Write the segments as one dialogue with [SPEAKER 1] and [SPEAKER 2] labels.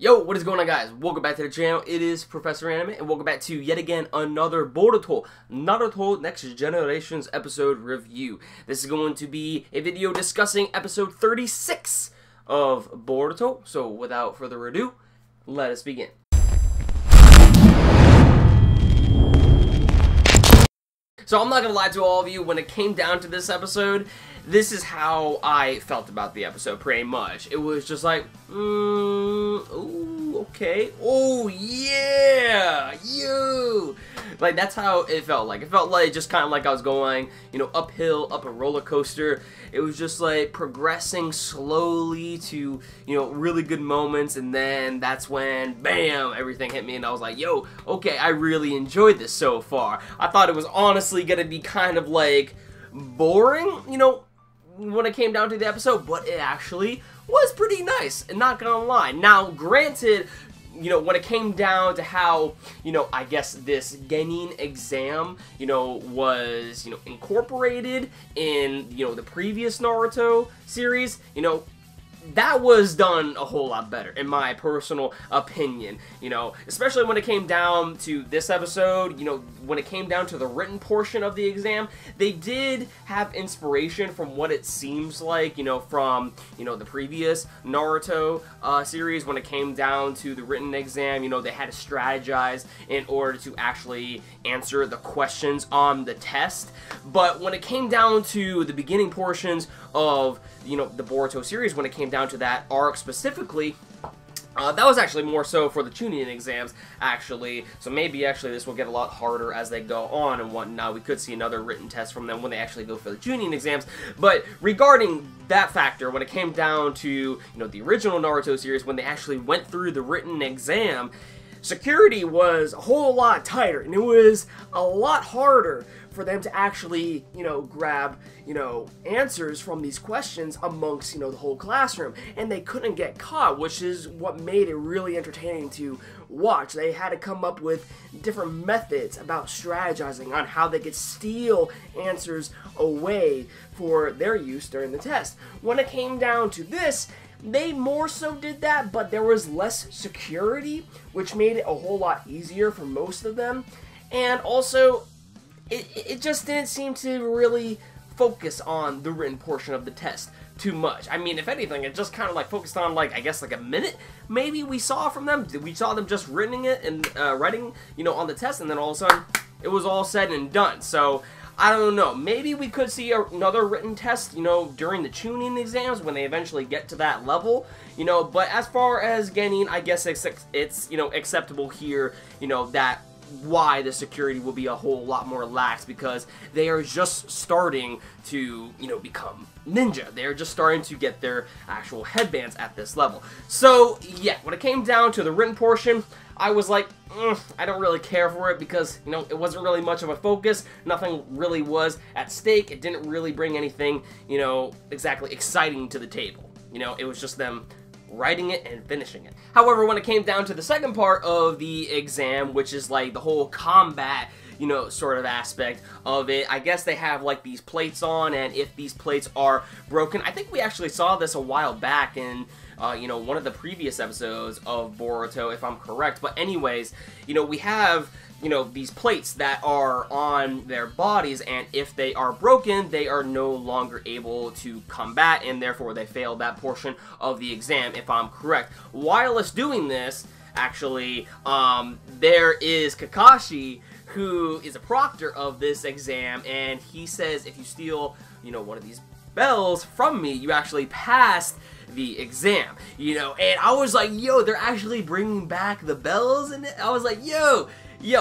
[SPEAKER 1] Yo, what is going on, guys? Welcome back to the channel. It is Professor Anime, and welcome back to yet again another Boruto Naruto Next Generations episode review. This is going to be a video discussing episode 36 of Boruto. So without further ado, let us begin. So I'm not gonna lie to all of you, when it came down to this episode, this is how I felt about the episode, pretty much. It was just like, ooh, okay, oh yeah, you. Like, that's how it felt like. It felt like just kind of like I was going, uphill, up a roller coaster. It was just like progressing slowly to, really good moments, and then that's when, bam, everything hit me, and I was like, yo, okay, I really enjoyed this so far. I thought it was honestly gonna be kind of like boring, when it came down to the episode, but it actually was pretty nice, and not gonna lie. Now, granted, when it came down to how, I guess this Genin exam, was, incorporated in, the previous Naruto series, that was done a whole lot better, in my personal opinion, especially when it came down to this episode, when it came down to the written portion of the exam, they did have inspiration from what it seems like, from, the previous Naruto series. When it came down to the written exam, they had to strategize in order to actually answer the questions on the test. But when it came down to the beginning portions of, the Boruto series, when it came down to that arc specifically, that was actually more so for the Chunin exams, actually. So maybe actually this will get a lot harder as they go on and whatnot. We could see another written test from them when they actually go for the Chunin exams. But regarding that factor, when it came down to, the original Naruto series, when they actually went through the written exam, security was a whole lot tighter, and it was a lot harder for them to actually, grab, answers from these questions amongst, the whole classroom. And they couldn't get caught, which is what made it really entertaining to watch. They had to come up with different methods about strategizing on how they could steal answers away for their use during the test. When it came down to this, they more so did that, but there was less security, which made it a whole lot easier for most of them. And also, it just didn't seem to really focus on the written portion of the test too much. I mean, if anything, it just kind of like focused on, like, I guess like a minute maybe we saw from them. We saw them just writing it and writing, on the test, and then all of a sudden it was all said and done. So I don't know, maybe we could see another written test, during the Chunin exams when they eventually get to that level, but as far as Genin, I guess it's acceptable here, that why the security will be a whole lot more lax, because they are just starting to, become ninja. They're just starting to get their actual headbands at this level. So, yeah, when it came down to the written portion, I was like, I don't really care for it, because, it wasn't really much of a focus. Nothing really was at stake. It didn't really bring anything, exactly exciting to the table. It was just them writing it and finishing it. However, when it came down to the second part of the exam, which is like the whole combat, sort of aspect of it, I guess they have like these plates on, and if these plates are broken, I think we actually saw this a while back in one of the previous episodes of Boruto, if I'm correct. But anyways, we have these plates that are on their bodies, and if they are broken, they are no longer able to combat, and therefore they fail that portion of the exam, if I'm correct. While it's doing this, actually, there is Kakashi, who is a proctor of this exam, and he says if you steal, one of these bells from me, you actually passed the exam, and I was like, yo, they're actually bringing back the bells, and I was like, yo,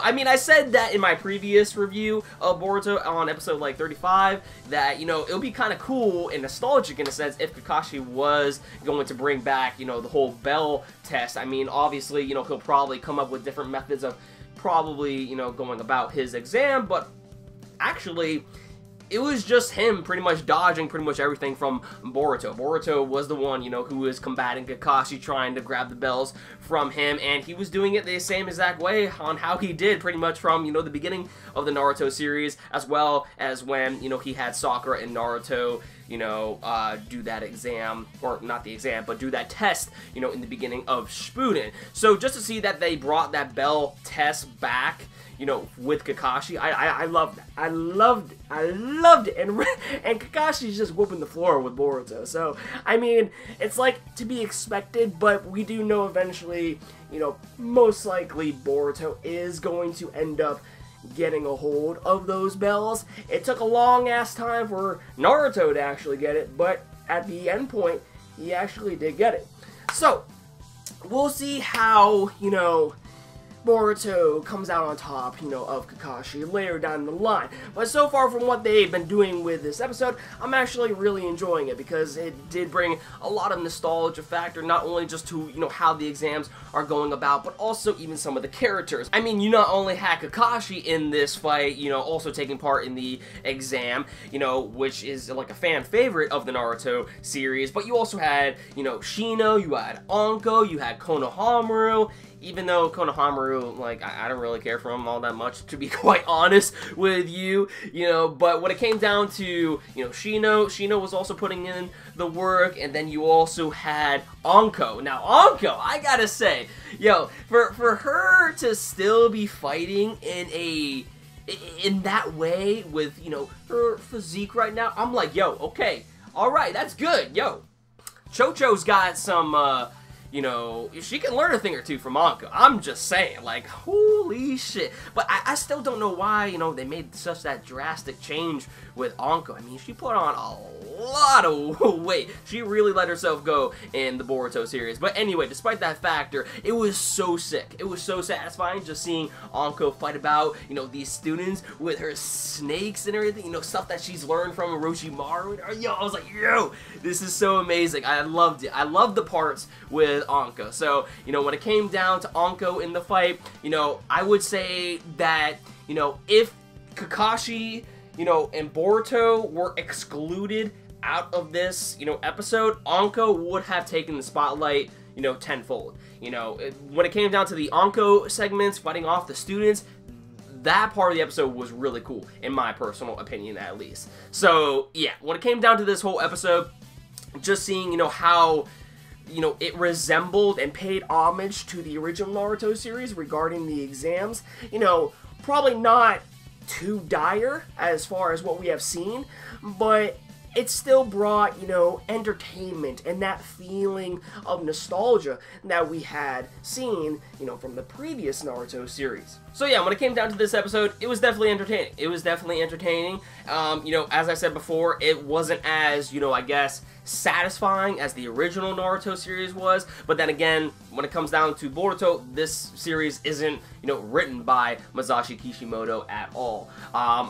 [SPEAKER 1] I mean, I said that in my previous review of Boruto on episode, like, 35, that, it would be kind of cool and nostalgic in a sense if Kakashi was going to bring back, the whole bell test. I mean, obviously, he'll probably come up with different methods of probably, going about his exam, but actually, it was just him pretty much dodging pretty much everything from Boruto. Boruto was the one, you know, who was combating Kakashi, trying to grab the bells from him, and he was doing it the same exact way on how he did pretty much from, you know, the beginning of the Naruto series, as well as when, you know, he had Sakura and Naruto, you know, do that exam, or not the exam, but do that test, you know, in the beginning of Shippuden. So just to see that they brought that bell test back, you know, with Kakashi, I loved that. I loved it. And Kakashi's just whooping the floor with Boruto. So, I mean, it's like to be expected, but we do know eventually, you know, most likely Boruto is going to end up getting a hold of those bells. It took a long ass time for Naruto to actually get it, but at the end point, he actually did get it. So, we'll see how, you know, Boruto comes out on top, you know, of Kakashi later down the line. But so far from what they've been doing with this episode, I'm actually really enjoying it because it did bring a lot of nostalgia factor, not only just to, you know, how the exams are going about, but also even some of the characters. I mean, you not only had Kakashi in this fight, you know, also taking part in the exam, you know, which is like a fan favorite of the Naruto series, but you also had, you know, Shino, you had Anko, you had Konohamaru. Even though Konohamaru, like, I don't really care for him all that much, to be quite honest with you, you know, but when it came down to, you know, Shino was also putting in the work, and then you also had Anko. Now, Anko, I gotta say, yo, for her to still be fighting in that way with, you know, her physique right now, I'm like, yo, okay, alright, that's good, yo. Chocho's got some, you know, she can learn a thing or two from Anko. I'm just saying, like, holy shit. But I still don't know why, you know, they made such that drastic change with Anko. I mean, she put on a lot of weight. She really let herself go in the Boruto series. But anyway, despite that factor, it was so sick. It was so satisfying just seeing Anko fight about, you know, these students with her snakes and everything, you know, stuff that she's learned from Orochimaru. Yo, I was like, yo, this is so amazing. I loved it. I loved the parts with Anko. So, you know, when it came down to Anko in the fight, you know, I would say that, you know, if Kakashi, you know, and Boruto were excluded out of this, you know, episode, Anko would have taken the spotlight, you know, tenfold. You know, when it came down to the Anko segments, fighting off the students, that part of the episode was really cool, in my personal opinion, at least. So, yeah, when it came down to this whole episode, just seeing, you know, how, you know, it resembled and paid homage to the original Naruto series regarding the exams, you know, probably not too dire as far as what we have seen, but it still brought, you know, entertainment and that feeling of nostalgia that we had seen, you know, from the previous Naruto series. So yeah, when it came down to this episode, it was definitely entertaining. It was definitely entertaining. You know, as I said before, it wasn't as, you know, I guess, satisfying as the original Naruto series was, but then again, when it comes down to Boruto, this series isn't, you know, written by Masashi Kishimoto at all.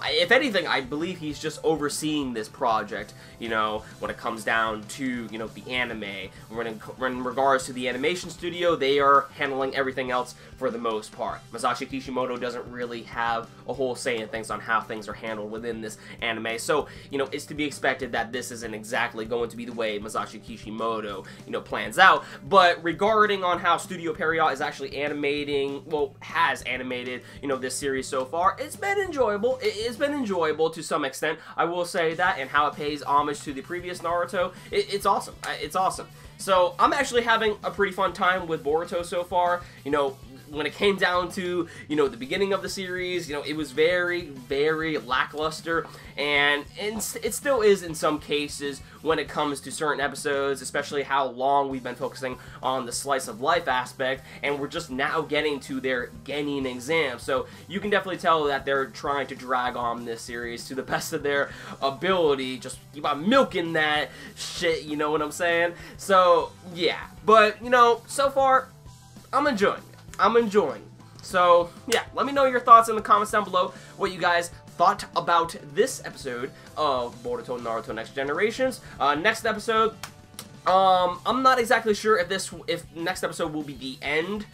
[SPEAKER 1] If anything, I believe he's just overseeing this project, you know, when it comes down to, you know, the anime. In regards to the animation studio, they are handling everything else for the most part. Masashi Kishimoto doesn't really have a whole say in things on how things are handled within this anime, so, you know, it's to be expected that this isn't exactly going to be the way Masashi Kishimoto, you know, plans out. But regarding on how Studio Period is actually animating, well, has animated, you know, this series so far, it's been enjoyable. It's been enjoyable to some extent, I will say that, and how it pays homage to the previous Naruto. It's awesome. It's awesome. So I'm actually having a pretty fun time with Boruto so far. You know, when it came down to, you know, the beginning of the series, you know, it was very, very lackluster, and it still is in some cases when it comes to certain episodes, especially how long we've been focusing on the slice of life aspect, and we're just now getting to their Genin exam. So you can definitely tell that they're trying to drag on this series to the best of their ability, just keep on milking that shit, you know what I'm saying? So, yeah. But, you know, so far, I'm enjoying it. I'm enjoying it. So, yeah, let me know your thoughts in the comments down below, what you guys thought about this episode of Boruto Naruto Next Generations. Next episode, I'm not exactly sure if next episode will be the end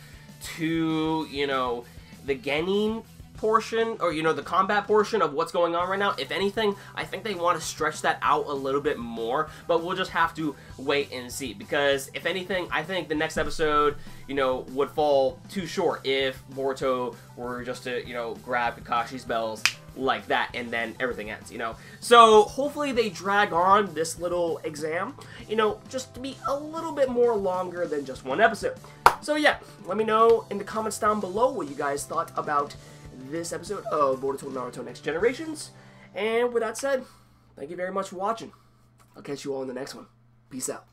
[SPEAKER 1] to, you know, the Genin portion, or you know, the combat portion of what's going on right now, if anything, I think they want to stretch that out a little bit more, but we'll just have to wait and see, because if anything, I think the next episode, you know, would fall too short if Boruto were just to, you know, grab Kakashi's bells like that, and then everything ends, you know. So hopefully they drag on this little exam, you know, just to be a little bit more longer than just one episode. So yeah, let me know in the comments down below what you guys thought about this episode of Boruto Naruto Next Generations. And with that said, thank you very much for watching. I'll catch you all in the next one. Peace out.